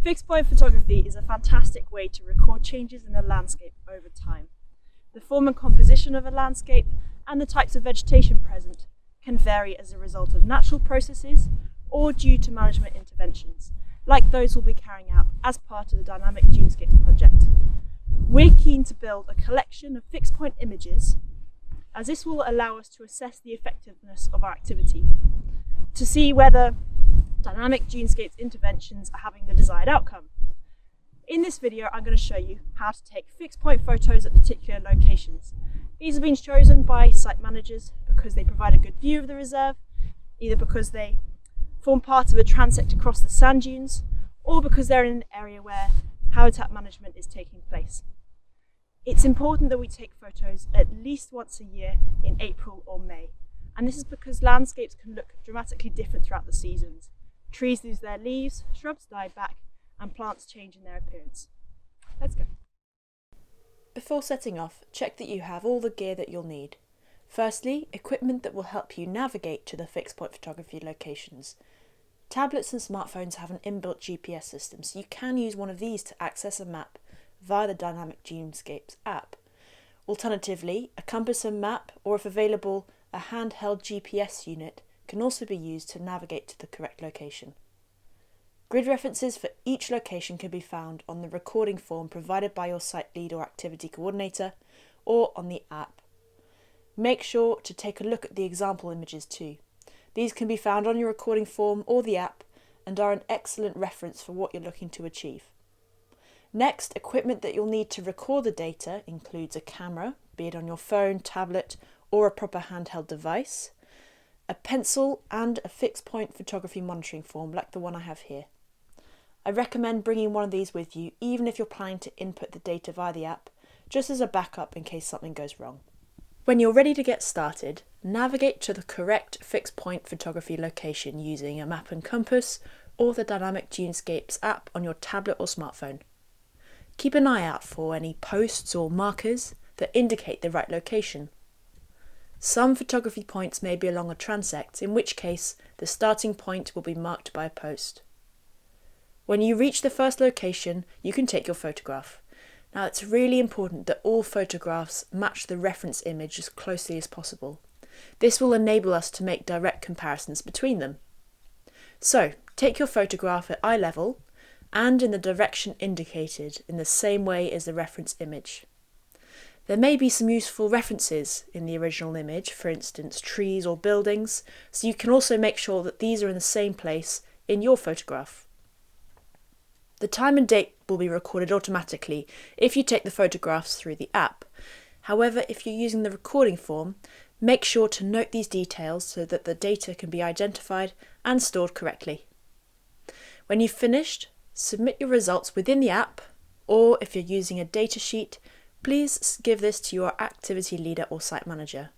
Fixed point photography is a fantastic way to record changes in a landscape over time. The form and composition of a landscape and the types of vegetation present can vary as a result of natural processes or due to management interventions, like those we'll be carrying out as part of the Dynamic Dunescapes project. We're keen to build a collection of fixed point images, as this will allow us to assess the effectiveness of our activity, to see whether Dynamic Dunescapes interventions are having the desired outcome. In this video, I'm going to show you how to take fixed point photos at particular locations. These have been chosen by site managers because they provide a good view of the reserve, either because they form part of a transect across the sand dunes, or because they're in an area where habitat management is taking place. It's important that we take photos at least once a year in April or May, and this is because landscapes can look dramatically different throughout the seasons. Trees lose their leaves, shrubs die back, and plants change in their appearance. Let's go. Before setting off, check that you have all the gear that you'll need. Firstly, equipment that will help you navigate to the fixed point photography locations. Tablets and smartphones have an inbuilt GPS system, so you can use one of these to access a map via the Dynamic Dunescapes app. Alternatively, a compass and map, or if available, a handheld GPS unit can also be used to navigate to the correct location. Grid references for each location can be found on the recording form provided by your site lead or activity coordinator, or on the app. Make sure to take a look at the example images too. These can be found on your recording form or the app and are an excellent reference for what you're looking to achieve. Next, equipment that you'll need to record the data includes a camera, be it on your phone, tablet, or a proper handheld device, a pencil, and a fixed point photography monitoring form like the one I have here. I recommend bringing one of these with you even if you're planning to input the data via the app, just as a backup in case something goes wrong. When you're ready to get started, navigate to the correct fixed point photography location using a map and compass or the Dynamic Dunescapes app on your tablet or smartphone. Keep an eye out for any posts or markers that indicate the right location. Some photography points may be along a transect, in which case the starting point will be marked by a post. When you reach the first location, you can take your photograph. Now, it's really important that all photographs match the reference image as closely as possible. This will enable us to make direct comparisons between them. So, take your photograph at eye level and in the direction indicated in the same way as the reference image. There may be some useful references in the original image, for instance trees or buildings, so you can also make sure that these are in the same place in your photograph. The time and date will be recorded automatically if you take the photographs through the app. However, if you're using the recording form, make sure to note these details so that the data can be identified and stored correctly. When you've finished, submit your results within the app, or if you're using a datasheet, please give this to your activity leader or site manager.